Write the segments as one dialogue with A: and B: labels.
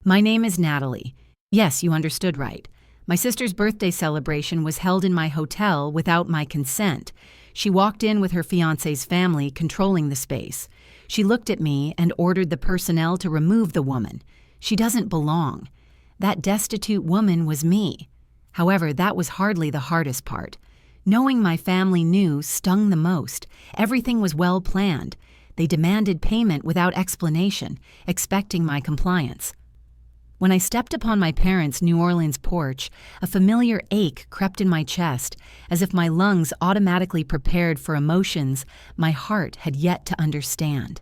A: My name is Natalie. Yes, you understood right. My sister's birthday celebration was held in my hotel without my consent. She walked in with her fiancé's family controlling the space. She looked at me and ordered the personnel to remove the woman. She doesn't belong. That destitute woman was me. However, that was hardly the hardest part. Knowing my family knew stung the most. Everything was well planned. They demanded payment without explanation, expecting my compliance. When I stepped upon my parents' New Orleans porch, a familiar ache crept in my chest, as if my lungs automatically prepared for emotions my heart had yet to understand.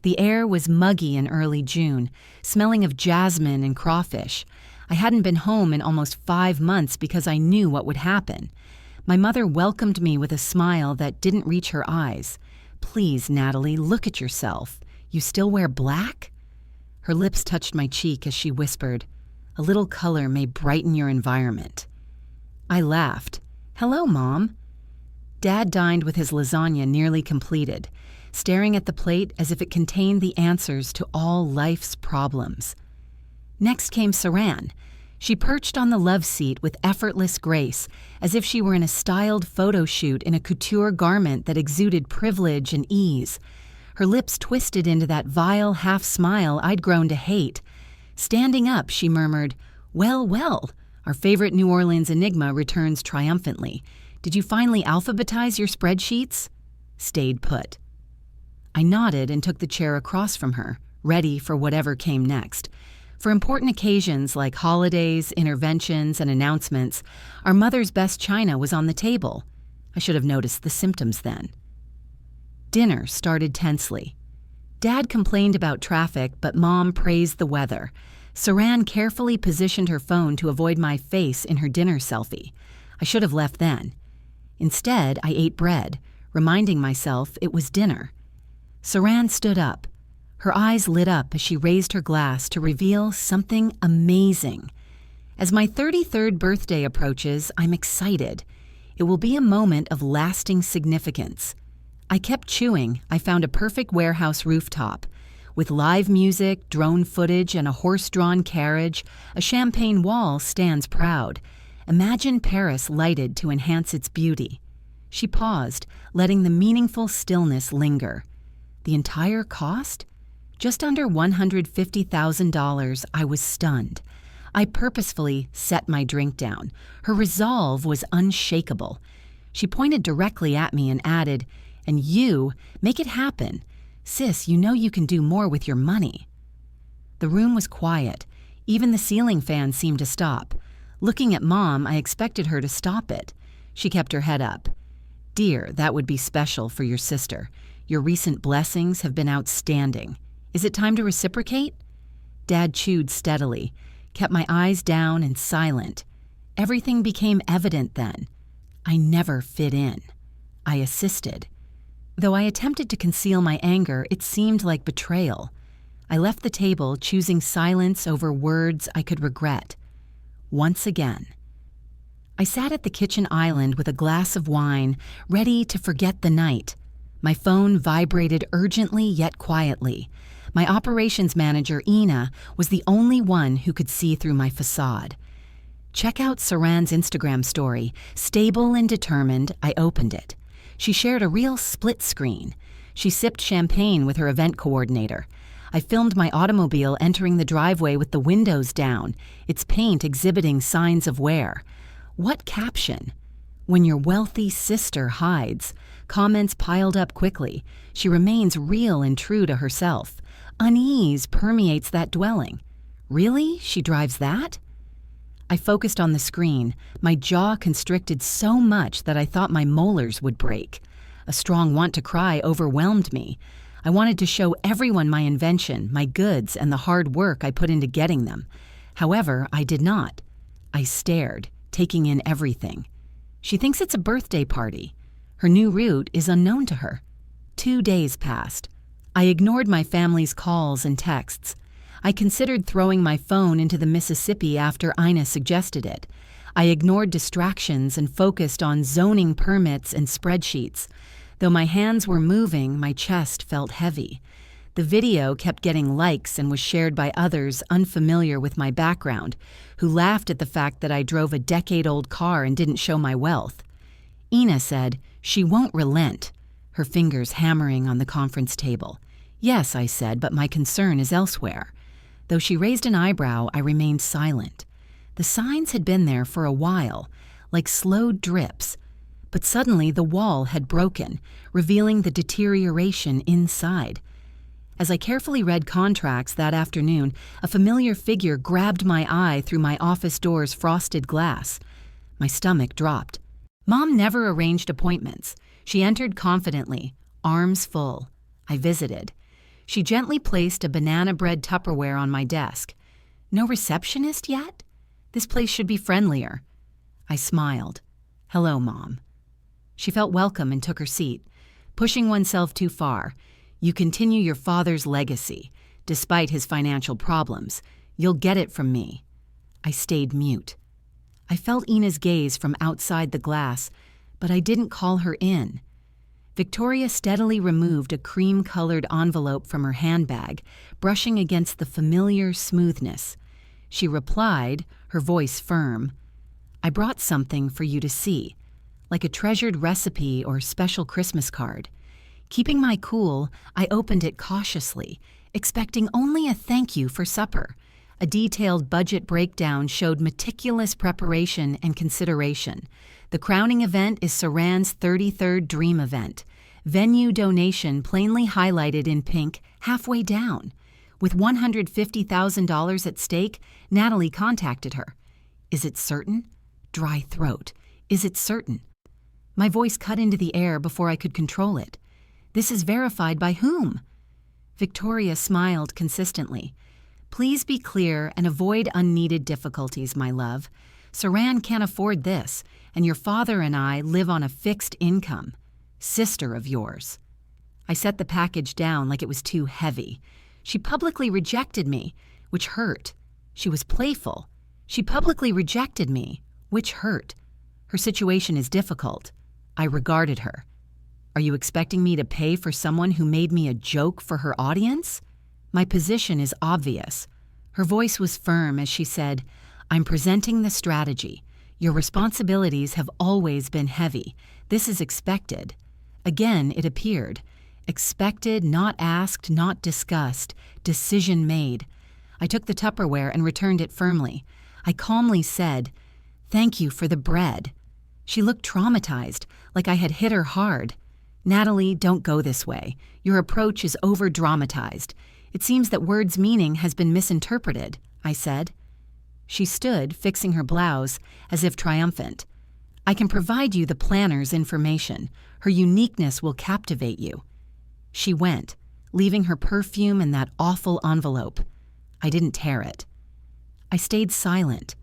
A: The air was muggy in early June, smelling of jasmine and crawfish. I hadn't been home in almost 5 months because I knew what would happen. My mother welcomed me with a smile that didn't reach her eyes. "Please, Natalie, look at yourself. You still wear black?" Her lips touched my cheek as she whispered, "A little color may brighten your environment." I laughed. "Hello, Mom." Dad dined with his lasagna nearly completed, staring at the plate as if it contained the answers to all life's problems. Next came Saran. She perched on the love seat with effortless grace, as if she were in a styled photo shoot in a couture garment that exuded privilege and ease. Her lips twisted into that vile half-smile I'd grown to hate. Standing up, she murmured, "Well, well, our favorite New Orleans enigma returns triumphantly. Did you finally alphabetize your spreadsheets?" Stayed put. I nodded and took the chair across from her, ready for whatever came next. For important occasions like holidays, interventions, and announcements, our mother's best china was on the table. I should have noticed the symptoms then. Dinner started tensely. Dad complained about traffic, but Mom praised the weather. Saran carefully positioned her phone to avoid my face in her dinner selfie. I should have left then. Instead, I ate bread, reminding myself it was dinner. Saran stood up. Her eyes lit up as she raised her glass to reveal something amazing. As my 33rd birthday approaches, I'm excited. It will be a moment of lasting significance. I kept chewing. I found a perfect warehouse rooftop. With live music, drone footage, and a horse-drawn carriage, a champagne wall stands proud. Imagine Paris lighted to enhance its beauty. She paused, letting the meaningful stillness linger. The entire cost? Just under $150,000, I was stunned. I purposefully set my drink down. Her resolve was unshakable. She pointed directly at me and added, "And you, make it happen. Sis, you know you can do more with your money." The room was quiet. Even the ceiling fan seemed to stop. Looking at Mom, I expected her to stop it. She kept her head up. "Dear, that would be special for your sister. Your recent blessings have been outstanding. Is it time to reciprocate?" Dad chewed steadily, kept my eyes down and silent. Everything became evident then. I never fit in. I assisted. Though I attempted to conceal my anger, it seemed like betrayal. I left the table, choosing silence over words I could regret. Once again. I sat at the kitchen island with a glass of wine, ready to forget the night. My phone vibrated urgently yet quietly. My operations manager, Ina, was the only one who could see through my facade. Check out Saran's Instagram story. Stable and determined, I opened it. She shared a real split screen. She sipped champagne with her event coordinator. I filmed my automobile entering the driveway with the windows down, its paint exhibiting signs of wear. What caption? When your wealthy sister hides. Comments piled up quickly. She remains real and true to herself. Unease permeates that dwelling. Really? She drives that? I focused on the screen, my jaw constricted so much that I thought my molars would break. A strong want to cry overwhelmed me. I wanted to show everyone my invention, my goods, and the hard work I put into getting them. However, I did not. I stared, taking in everything. She thinks it's a birthday party. Her new route is unknown to her. 2 days passed. I ignored my family's calls and texts. I considered throwing my phone into the Mississippi after Ina suggested it. I ignored distractions and focused on zoning permits and spreadsheets. Though my hands were moving, my chest felt heavy. The video kept getting likes and was shared by others unfamiliar with my background, who laughed at the fact that I drove a decade-old car and didn't show my wealth. Ina said, "She won't relent," her fingers hammering on the conference table. "Yes," I said, "but my concern is elsewhere." Though she raised an eyebrow, I remained silent. The signs had been there for a while, like slow drips, but suddenly the wall had broken, revealing the deterioration inside. As I carefully read contracts that afternoon, a familiar figure grabbed my eye through my office door's frosted glass. My stomach dropped. Mom never arranged appointments. She entered confidently, arms full. I visited. She gently placed a banana bread Tupperware on my desk. "No receptionist yet? This place should be friendlier." I smiled. "Hello, Mom." She felt welcome and took her seat. "Pushing oneself too far. You continue your father's legacy, despite his financial problems. You'll get it from me." I stayed mute. I felt Ina's gaze from outside the glass, but I didn't call her in. Victoria steadily removed a cream-colored envelope from her handbag, brushing against the familiar smoothness. She replied, her voice firm, "I brought something for you to see, like a treasured recipe or special Christmas card." Keeping my cool, I opened it cautiously, expecting only a thank you for supper. A detailed budget breakdown showed meticulous preparation and consideration. The crowning event is Saran's 33rd dream event. Venue donation plainly highlighted in pink, halfway down. With $150,000 at stake, Natalie contacted her. "Is it certain?" Dry throat. "Is it certain?" My voice cut into the air before I could control it. "This is verified by whom?" Victoria smiled consistently. "Please be clear and avoid unneeded difficulties, my love. Saran can't afford this, and your father and I live on a fixed income. Sister of yours." I set the package down like it was too heavy. She publicly rejected me, which hurt. She was playful. She publicly rejected me, which hurt. Her situation is difficult. I regarded her. "Are you expecting me to pay for someone who made me a joke for her audience?" My position is obvious. Her voice was firm as she said, "I'm presenting the strategy. Your responsibilities have always been heavy. This is expected." Again it appeared. Expected, not asked, not discussed. Decision made. I took the Tupperware and returned it firmly. I calmly said, "Thank you for the bread." She looked traumatized, like I had hit her hard. "Natalie, don't go this way. Your approach is over-dramatized. It seems that words' meaning has been misinterpreted," I said. She stood, fixing her blouse, as if triumphant. "I can provide you the planner's information. Her uniqueness will captivate you." She went, leaving her perfume in that awful envelope. I didn't tear it. I stayed silent.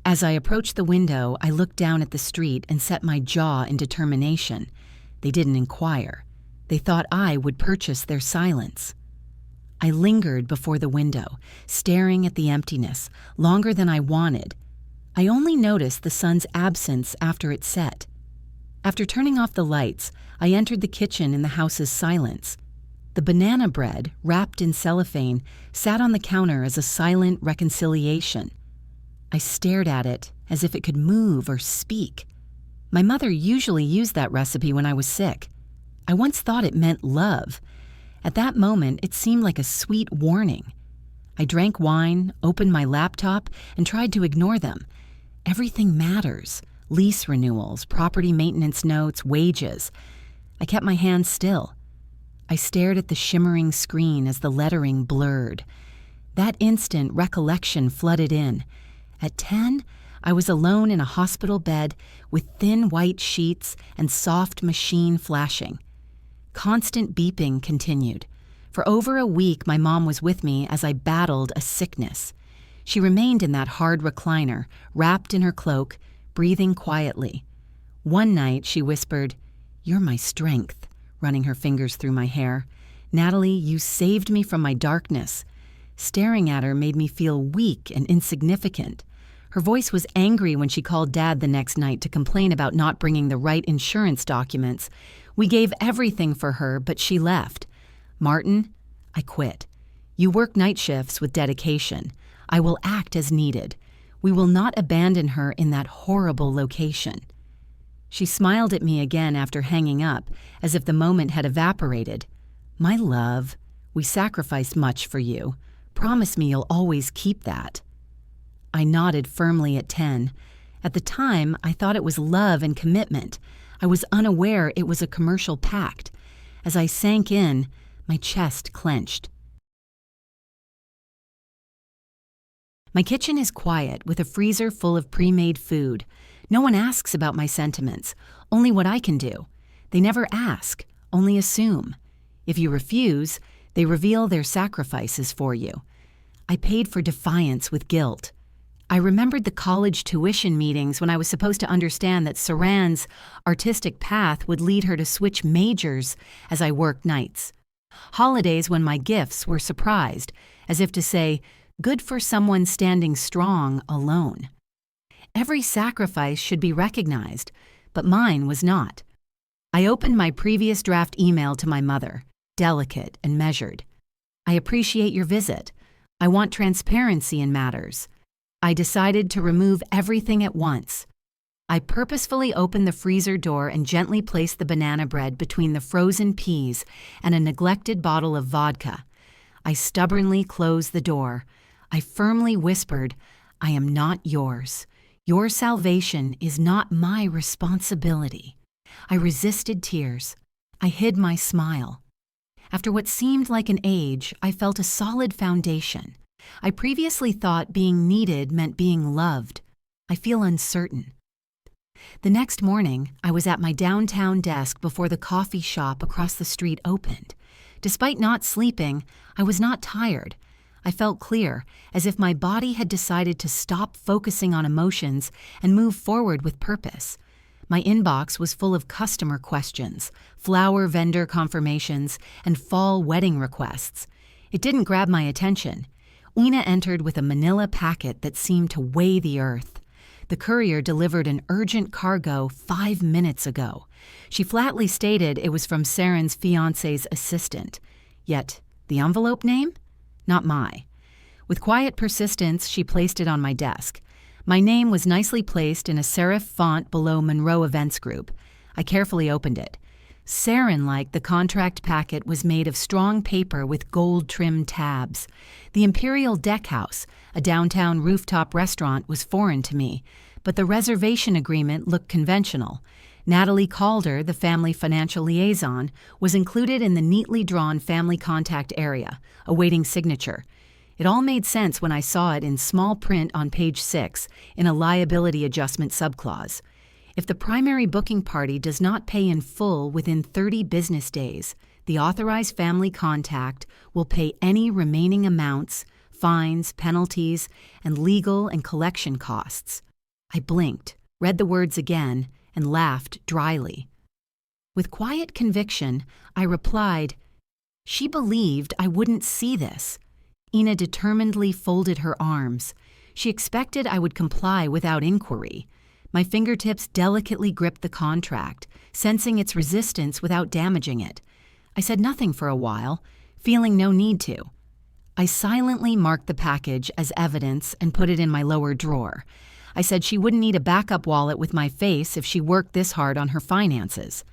A: As I approached the window, I looked down at the street and set my jaw in determination. They didn't inquire. They thought I would purchase their silence. I lingered before the window, staring at the emptiness, longer than I wanted. I only noticed the sun's absence after it set. After turning off the lights, I entered the kitchen in the house's silence. The banana bread, wrapped in cellophane, sat on the counter as a silent reconciliation. I stared at it as if it could move or speak. My mother usually used that recipe when I was sick. I once thought it meant love. At that moment, it seemed like a sweet warning. I drank wine, opened my laptop, and tried to ignore them. Everything matters. Lease renewals, property maintenance notes, wages. I kept my hands still. I stared at the shimmering screen as the lettering blurred. That instant, recollection flooded in. At 10, I was alone in a hospital bed with thin white sheets and soft machine flashing. Constant beeping continued. For over a week, my mom was with me as I battled a sickness. She remained in that hard recliner, wrapped in her cloak, breathing quietly. One night, she whispered, "You're my strength," running her fingers through my hair. "Natalie, you saved me from my darkness." Staring at her made me feel weak and insignificant. Her voice was angry when she called Dad the next night to complain about not bringing the right insurance documents. We gave everything for her, but she left. "Martin," I quit. You work night shifts with dedication. I will act as needed. We will not abandon her in that horrible location. She smiled at me again after hanging up, as if the moment had evaporated. My love, we sacrificed much for you. Promise me you'll always keep that. I nodded firmly at 10. At the time, I thought it was love and commitment. I was unaware it was a commercial pact. As I sank in, my chest clenched. My kitchen is quiet, with a freezer full of pre-made food. No one asks about my sentiments, only what I can do. They never ask, only assume. If you refuse, they reveal their sacrifices for you. I paid for defiance with guilt. I remembered the college tuition meetings when I was supposed to understand that Saran's artistic path would lead her to switch majors as I worked nights. Holidays when my gifts were surprised, as if to say, good for someone standing strong alone. Every sacrifice should be recognized, but mine was not. I opened my previous draft email to my mother, delicate and measured. I appreciate your visit. I want transparency in matters. I decided to remove everything at once. I purposefully opened the freezer door and gently placed the banana bread between the frozen peas and a neglected bottle of vodka. I stubbornly closed the door. I firmly whispered, I am not yours. Your salvation is not my responsibility. I resisted tears. I hid my smile. After what seemed like an age, I felt a solid foundation. I previously thought being needed meant being loved. I feel uncertain. The next morning, I was at my downtown desk before the coffee shop across the street opened. Despite not sleeping, I was not tired. I felt clear, as if my body had decided to stop focusing on emotions and move forward with purpose. My inbox was full of customer questions, flower vendor confirmations, and fall wedding requests. It didn't grab my attention. Ina entered with a manila packet that seemed to weigh the earth. The courier delivered an urgent cargo 5 minutes ago. She flatly stated it was from Saren's fiancé's assistant. Yet, the envelope name? Not my. With quiet persistence, she placed it on my desk. My name was nicely placed in a serif font below Monroe Events Group. I carefully opened it. Saren-like, the contract packet was made of strong paper with gold-trimmed tabs. The Imperial Deckhouse, a downtown rooftop restaurant, was foreign to me, but the reservation agreement looked conventional. Natalie Calder, the family financial liaison, was included in the neatly drawn family contact area, awaiting signature. It all made sense when I saw it in small print on page 6 in a liability adjustment subclause. If the primary booking party does not pay in full within 30 business days, the authorized family contact will pay any remaining amounts, fines, penalties, and legal and collection costs. I blinked, read the words again, and laughed dryly. With quiet conviction, I replied, "She believed I wouldn't see this." Ina determinedly folded her arms. She expected I would comply without inquiry. My fingertips delicately gripped the contract, sensing its resistance without damaging it. I said nothing for a while, feeling no need to. I silently marked the package as evidence and put it in my lower drawer. I said she wouldn't need a backup wallet with my face if she worked this hard on her finances.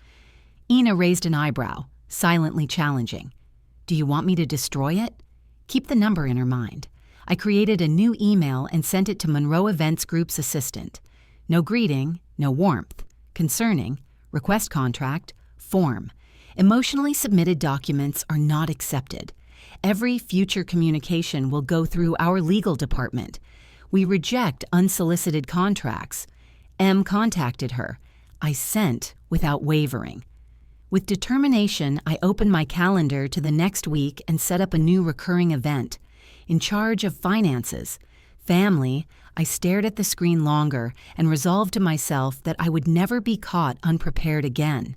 A: Ina raised an eyebrow, silently challenging. "Do you want me to destroy it?" Keep the number in her mind. I created a new email and sent it to Monroe Events Group's assistant. No greeting, no warmth. Concerning, request contract, form. Emotionally submitted documents are not accepted. Every future communication will go through our legal department. We reject unsolicited contracts. M contacted her. I sent without wavering. With determination, I opened my calendar to the next week and set up a new recurring event. In charge of finances, family, I stared at the screen longer and resolved to myself that I would never be caught unprepared again.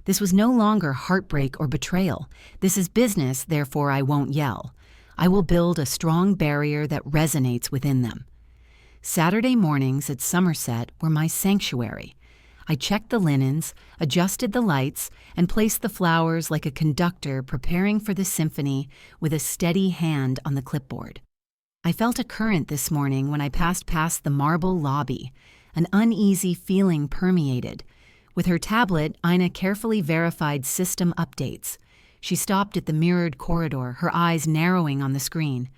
A: This was no longer heartbreak or betrayal. This is business, therefore I won't yell. I will build a strong barrier that resonates within them. Saturday mornings at Somerset were my sanctuary. I checked the linens, adjusted the lights, and placed the flowers like a conductor preparing for the symphony with a steady hand on the clipboard. I felt a current this morning when I passed past the marble lobby. An uneasy feeling permeated. With her tablet, Ina carefully verified system updates. She stopped at the mirrored corridor, her eyes narrowing on the screen.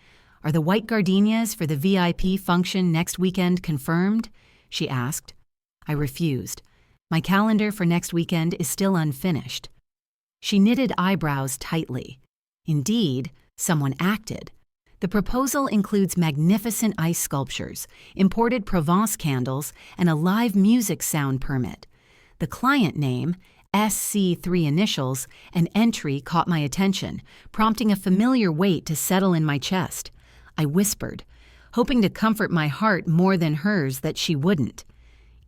A: "Are the white gardenias for the VIP function next weekend confirmed?" she asked. I refused. My calendar for next weekend is still unfinished. She knitted eyebrows tightly. Indeed, someone acted. The proposal includes magnificent ice sculptures, imported Provence candles, and a live music sound permit. The client name, SC3 initials, and entry caught my attention, prompting a familiar weight to settle in my chest. I whispered, hoping to comfort my heart more than hers that she wouldn't.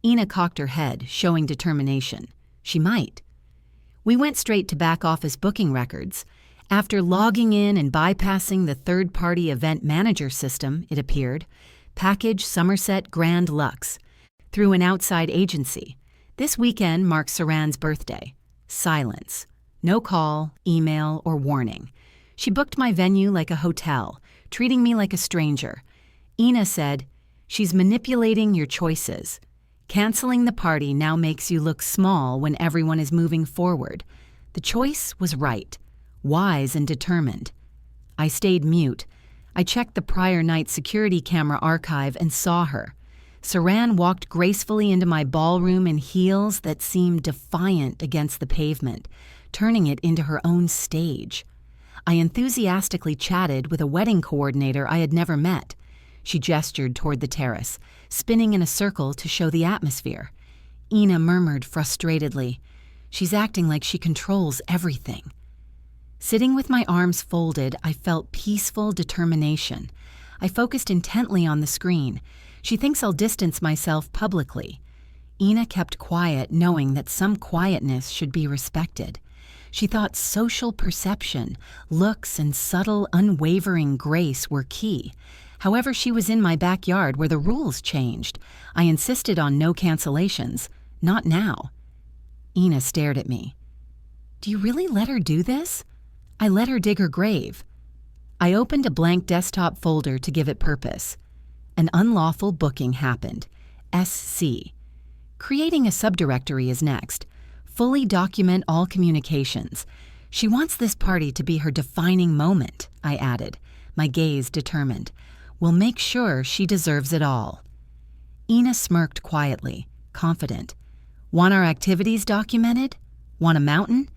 A: Ina cocked her head, showing determination. She might. We went straight to back office booking records. After logging in and bypassing the third-party event manager system, it appeared, package Somerset Grand Luxe, through an outside agency. This weekend marks Saran's birthday. Silence. No call, email, or warning. She booked my venue like a hotel, treating me like a stranger. Ina said, "She's manipulating your choices. Canceling the party now makes you look small when everyone is moving forward." The choice was right. Wise and determined. I stayed mute. I checked the prior night's security camera archive and saw her. Saran walked gracefully into my ballroom in heels that seemed defiant against the pavement, turning it into her own stage. I enthusiastically chatted with a wedding coordinator I had never met. She gestured toward the terrace, spinning in a circle to show the atmosphere. Ina murmured frustratedly, "She's acting like she controls everything." Sitting with my arms folded, I felt peaceful determination. I focused intently on the screen. She thinks I'll distance myself publicly. Ina kept quiet, knowing that some quietness should be respected. She thought social perception, looks, and subtle, unwavering grace were key. However, she was in my backyard where the rules changed. I insisted on no cancellations. Not now. Ina stared at me. "Do you really let her do this?" "I let her dig her grave." I opened a blank desktop folder to give it purpose. An unlawful booking happened. SC. Creating a subdirectory is next. Fully document all communications. She wants this party to be her defining moment, I added, my gaze determined. We'll make sure she deserves it all. Ina smirked quietly, confident. "Want our activities documented? Want a mountain?"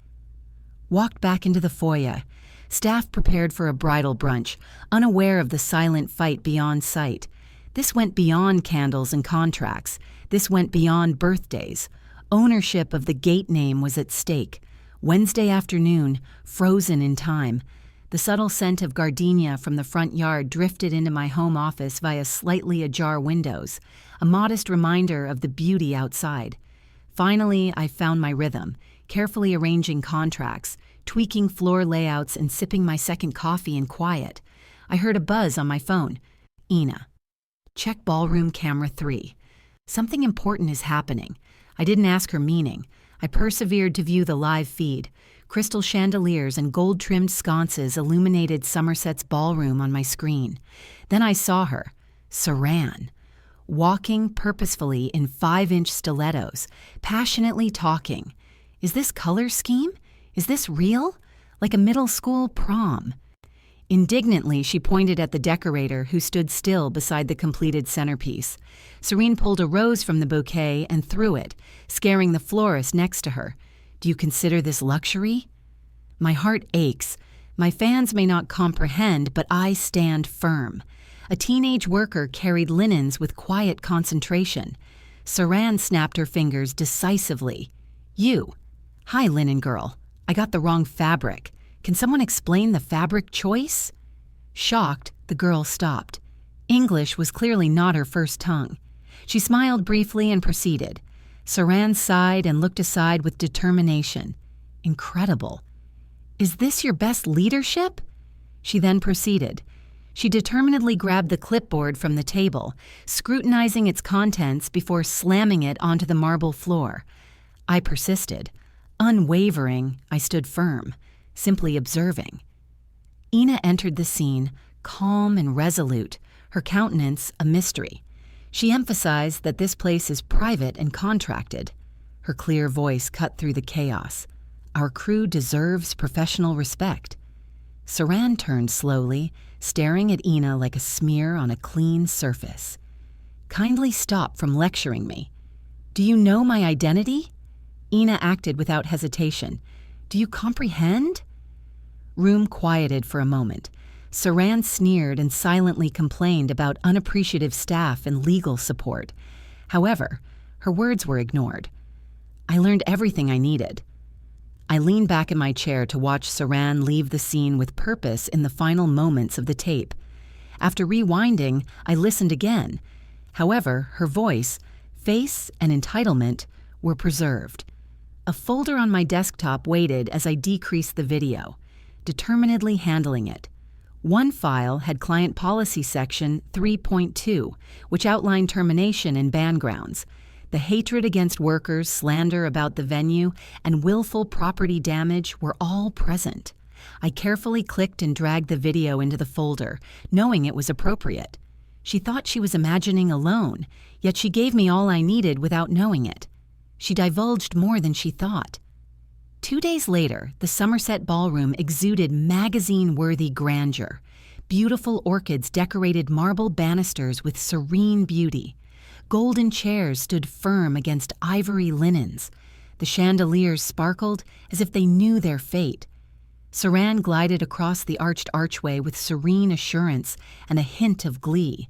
A: Walked back into the foyer. Staff prepared for a bridal brunch, unaware of the silent fight beyond sight. This went beyond candles and contracts. This went beyond birthdays. Ownership of the gate name was at stake. Wednesday afternoon, frozen in time. The subtle scent of gardenia from the front yard drifted into my home office via slightly ajar windows, a modest reminder of the beauty outside. Finally, I found my rhythm, carefully arranging contracts, tweaking floor layouts, and sipping my second coffee in quiet. I heard a buzz on my phone. Ina. Check ballroom camera 3. Something important is happening. I didn't ask her meaning. I persevered to view the live feed. Crystal chandeliers and gold-trimmed sconces illuminated Somerset's ballroom on my screen. Then I saw her, Saran, walking purposefully in 5-inch stilettos, passionately talking. Is this color scheme? Is this real? Like a middle school prom. Indignantly, she pointed at the decorator who stood still beside the completed centerpiece. Serene pulled a rose from the bouquet and threw it, scaring the florist next to her. Do you consider this luxury? My heart aches. My fans may not comprehend, but I stand firm. A teenage worker carried linens with quiet concentration. Saran snapped her fingers decisively. You. Hi, linen girl. I got the wrong fabric. Can someone explain the fabric choice? Shocked, the girl stopped. English was clearly not her first tongue. She smiled briefly and proceeded. Saran sighed and looked aside with determination. Incredible. Is this your best leadership? She then proceeded. She determinedly grabbed the clipboard from the table, scrutinizing its contents before slamming it onto the marble floor. I persisted. Unwavering, I stood firm, simply observing. Ina entered the scene, calm and resolute, her countenance a mystery. She emphasized that this place is private and contracted. Her clear voice cut through the chaos. Our crew deserves professional respect. Saran turned slowly, staring at Ina like a smear on a clean surface. Kindly stop from lecturing me. Do you know my identity? Ina acted without hesitation. Do you comprehend? Room quieted for a moment. Saran sneered and silently complained about unappreciative staff and legal support. However, her words were ignored. I learned everything I needed. I leaned back in my chair to watch Saran leave the scene with purpose in the final moments of the tape. After rewinding, I listened again. However, her voice, face, and entitlement were preserved. A folder on my desktop waited as I decreased the video, determinedly handling it. One file had Client Policy Section 3.2, which outlined termination and ban grounds. The hatred against workers, slander about the venue, and willful property damage were all present. I carefully clicked and dragged the video into the folder, knowing it was appropriate. She thought she was imagining alone, yet she gave me all I needed without knowing it. She divulged more than she thought. 2 days later, the Somerset Ballroom exuded magazine-worthy grandeur. Beautiful orchids decorated marble banisters with serene beauty. Golden chairs stood firm against ivory linens. The chandeliers sparkled as if they knew their fate. Saran glided across the arched archway with serene assurance and a hint of glee.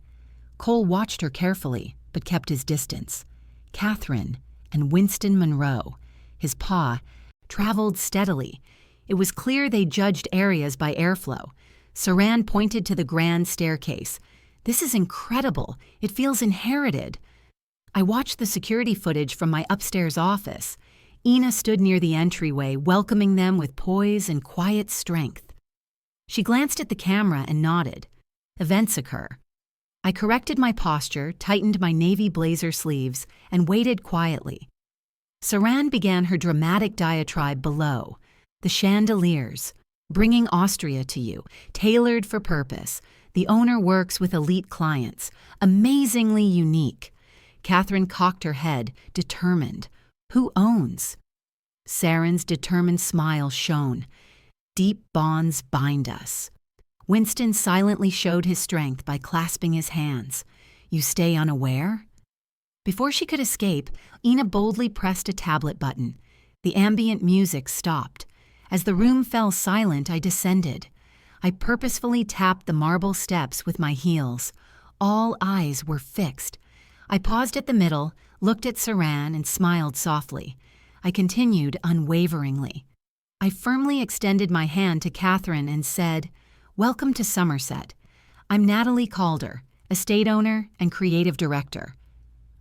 A: Cole watched her carefully, but kept his distance. Catherine and Winston Monroe, his pa, traveled steadily. It was clear they judged areas by airflow. Saran pointed to the grand staircase. This is incredible. It feels inherited. I watched the security footage from my upstairs office. Ina stood near the entryway, welcoming them with poise and quiet strength. She glanced at the camera and nodded. Events occur. I corrected my posture, tightened my navy blazer sleeves, and waited quietly. Saran began her dramatic diatribe below. The chandeliers, bringing Austria to you, tailored for purpose. The owner works with elite clients, amazingly unique. Catherine cocked her head, determined. Who owns? Saren's determined smile shone. Deep bonds bind us. Winston silently showed his strength by clasping his hands. You stay unaware? Before she could escape, Ina boldly pressed a tablet button. The ambient music stopped. As the room fell silent, I descended. I purposefully tapped the marble steps with my heels. All eyes were fixed. I paused at the middle, looked at Saran, and smiled softly. I continued unwaveringly. I firmly extended my hand to Catherine and said, Welcome to Somerset. I'm Natalie Calder, estate owner and creative director.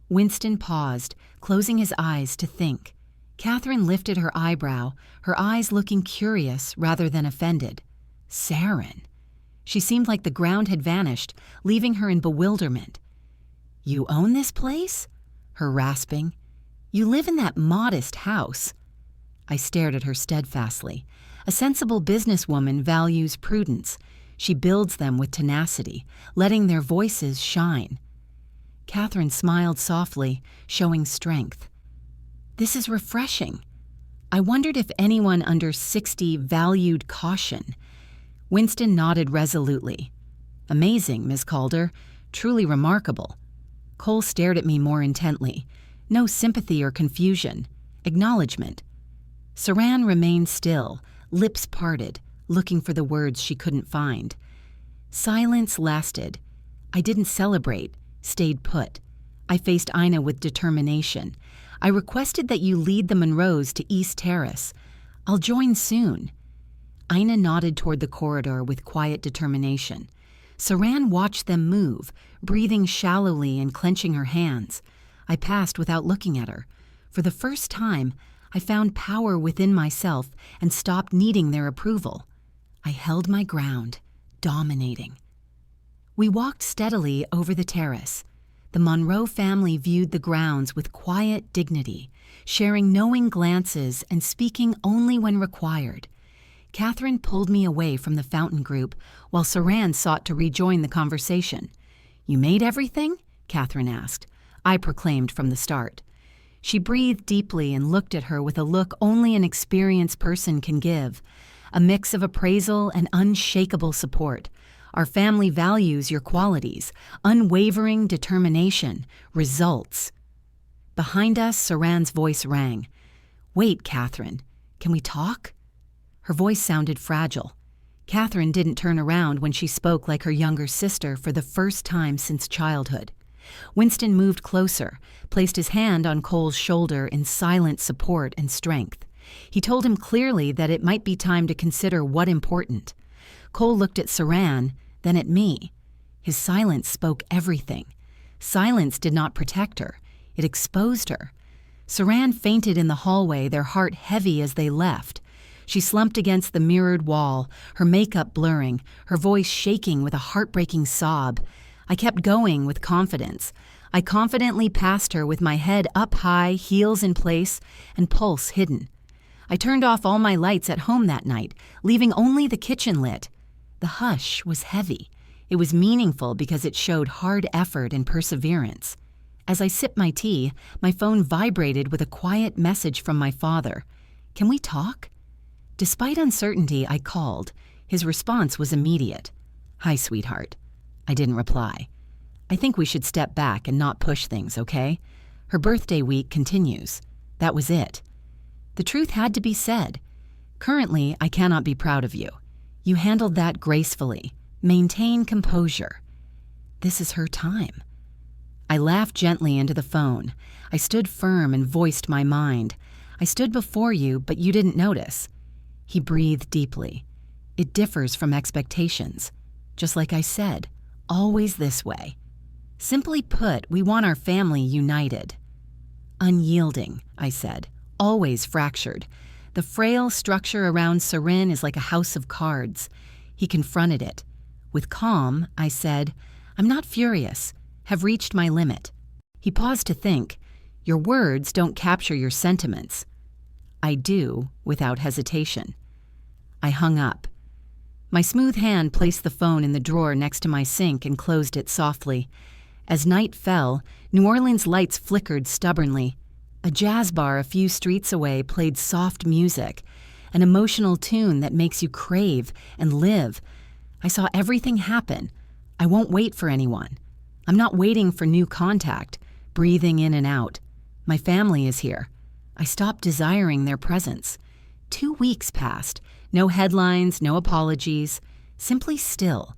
A: Winston paused, closing his eyes to think. Catherine lifted her eyebrow, her eyes looking curious rather than offended. Saren. She seemed like the ground had vanished, leaving her in bewilderment. You own this place? Her rasping. You live in that modest house. I stared at her steadfastly. A sensible businesswoman values prudence. She builds them with tenacity, letting their voices shine. Catherine smiled softly, showing strength. This is refreshing. I wondered if anyone under 60 valued caution. Winston nodded resolutely. Amazing, Miss Calder. Truly remarkable. Cole stared at me more intently. No sympathy or confusion. Acknowledgement. Saran remained still, lips parted, looking for the words she couldn't find. Silence lasted. I didn't celebrate, stayed put. I faced Ina with determination. I requested that you lead the Monroes to East Terrace. I'll join soon. Ina nodded toward the corridor with quiet determination. Saran watched them move, breathing shallowly and clenching her hands. I passed without looking at her. For the first time, I found power within myself and stopped needing their approval. I held my ground, dominating. We walked steadily over the terrace. The Monroe family viewed the grounds with quiet dignity, sharing knowing glances and speaking only when required. Catherine pulled me away from the fountain group while Saran sought to rejoin the conversation. "You made everything?" Catherine asked. I proclaimed from the start. She breathed deeply and looked at her with a look only an experienced person can give, a mix of appraisal and unshakable support. Our family values your qualities, unwavering determination, results. Behind us, Saran's voice rang. "Wait, Catherine, can we talk?" Her voice sounded fragile. Catherine didn't turn around when she spoke like her younger sister for the first time since childhood. Winston moved closer, placed his hand on Cole's shoulder in silent support and strength. He told him clearly that it might be time to consider what important. Cole looked at Saran, then at me. His silence spoke everything. Silence did not protect her. It exposed her. Saran fainted in the hallway, their heart heavy as they left. She slumped against the mirrored wall, her makeup blurring, her voice shaking with a heartbreaking sob. I kept going with confidence. I confidently passed her with my head up high, heels in place, and pulse hidden. I turned off all my lights at home that night, leaving only the kitchen lit. The hush was heavy. It was meaningful because it showed hard effort and perseverance. As I sipped my tea, my phone vibrated with a quiet message from my father. "Can we talk?" Despite uncertainty, I called. His response was immediate. "Hi, sweetheart." I didn't reply. "I think we should step back and not push things, okay? Her birthday week continues." That was it. The truth had to be said. "Currently, I cannot be proud of you. You handled that gracefully. Maintain composure." This is her time. I laughed gently into the phone. I stood firm and voiced my mind. "I stood before you, but you didn't notice." He breathed deeply. "It differs from expectations. Just like I said, always this way. Simply put, we want our family united." "Unyielding," I said, "always fractured. The frail structure around Sarin is like a house of cards." He confronted it. With calm, I said, "I'm not furious. Have reached my limit." He paused to think. "Your words don't capture your sentiments." "I do," without hesitation. I hung up. My smooth hand placed the phone in the drawer next to my sink and closed it softly. As night fell, New Orleans lights flickered stubbornly. A jazz bar a few streets away played soft music, an emotional tune that makes you crave and live. I saw everything happen. I won't wait for anyone. I'm not waiting for new contact, breathing in and out. My family is here. I stopped desiring their presence. 2 weeks passed. No headlines, no apologies. Simply still.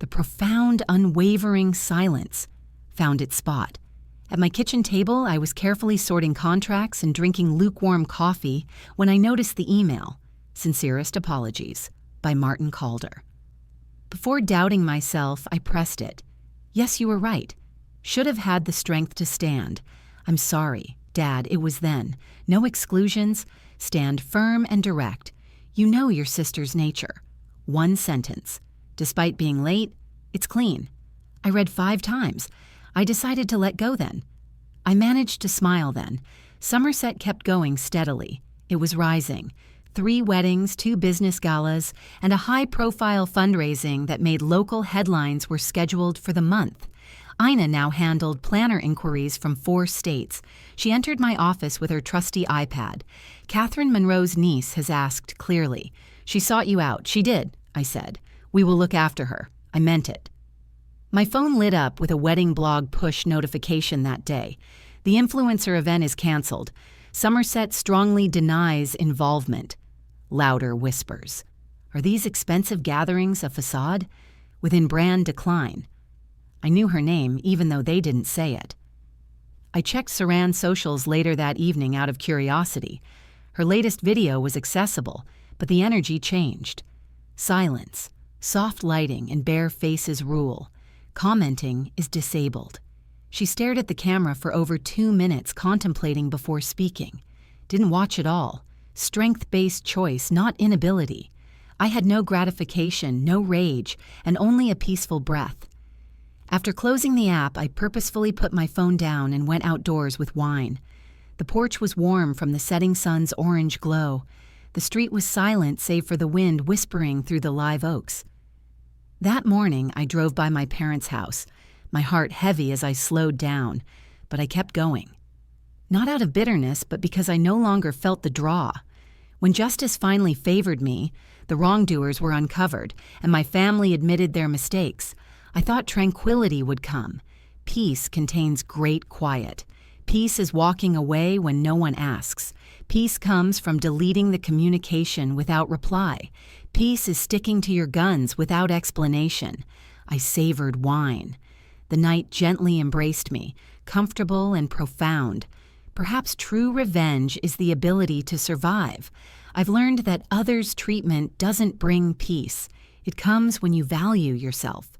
A: The profound, unwavering silence found its spot. At my kitchen table, I was carefully sorting contracts and drinking lukewarm coffee when I noticed the email, "Sincerest Apologies," by Martin Calder. Before doubting myself, I pressed it. "Yes, you were right. Should have had the strength to stand. I'm sorry, Dad, it was then. No exclusions. Stand firm and direct. You know your sister's nature." 1 sentence. Despite being late, it's clean. I read 5 times. I decided to let go then. I managed to smile then. Somerset kept going steadily. It was rising. 3 weddings, 2 business galas, and a high-profile fundraising that made local headlines were scheduled for the month. Ina now handled planner inquiries from 4 states. She entered my office with her trusty iPad. "Catherine Monroe's niece has asked clearly. She sought you out." "She did," I said. "We will look after her." I meant it. My phone lit up with a wedding blog push notification that day. The influencer event is canceled. Somerset strongly denies involvement. Louder whispers. Are these expensive gatherings a facade? Within brand decline. I knew her name, even though they didn't say it. I checked Saran's socials later that evening out of curiosity. Her latest video was accessible, but the energy changed. Silence, soft lighting, and bare faces rule. Commenting is disabled. She stared at the camera for over 2 minutes, contemplating before speaking. Didn't watch at all. Strength-based choice, not inability. I had no gratification, no rage, and only a peaceful breath. After closing the app, I purposefully put my phone down and went outdoors with wine. The porch was warm from the setting sun's orange glow. The street was silent save for the wind whispering through the live oaks. That morning, I drove by my parents' house, my heart heavy as I slowed down, but I kept going. Not out of bitterness, but because I no longer felt the draw. When justice finally favored me, the wrongdoers were uncovered, and my family admitted their mistakes. I thought tranquility would come. Peace contains great quiet. Peace is walking away when no one asks. Peace comes from deleting the communication without reply. Peace is sticking to your guns without explanation. I savored wine. The night gently embraced me, comfortable and profound. Perhaps true revenge is the ability to survive. I've learned that others' treatment doesn't bring peace. It comes when you value yourself.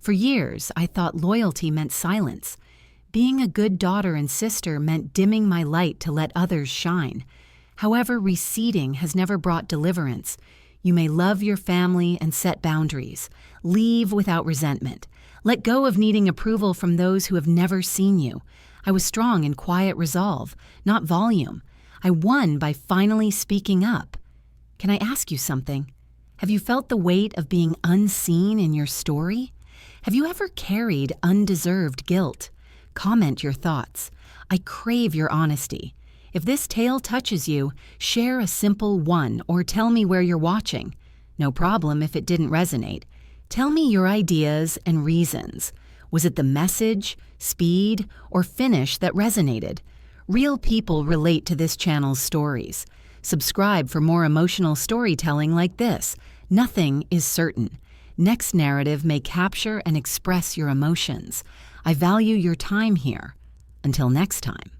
A: For years, I thought loyalty meant silence. Being a good daughter and sister meant dimming my light to let others shine. However, receding has never brought deliverance. You may love your family and set boundaries. Leave without resentment. Let go of needing approval from those who have never seen you. I was strong in quiet resolve, not volume. I won by finally speaking up. Can I ask you something? Have you felt the weight of being unseen in your story? Have you ever carried undeserved guilt? Comment your thoughts. I crave your honesty. If this tale touches you, share a simple one or tell me where you're watching. No problem if it didn't resonate. Tell me your ideas and reasons. Was it the message, speed, or finish that resonated? Real people relate to this channel's stories. Subscribe for more emotional storytelling like this. Nothing is certain. Next narrative may capture and express your emotions. I value your time here. Until next time.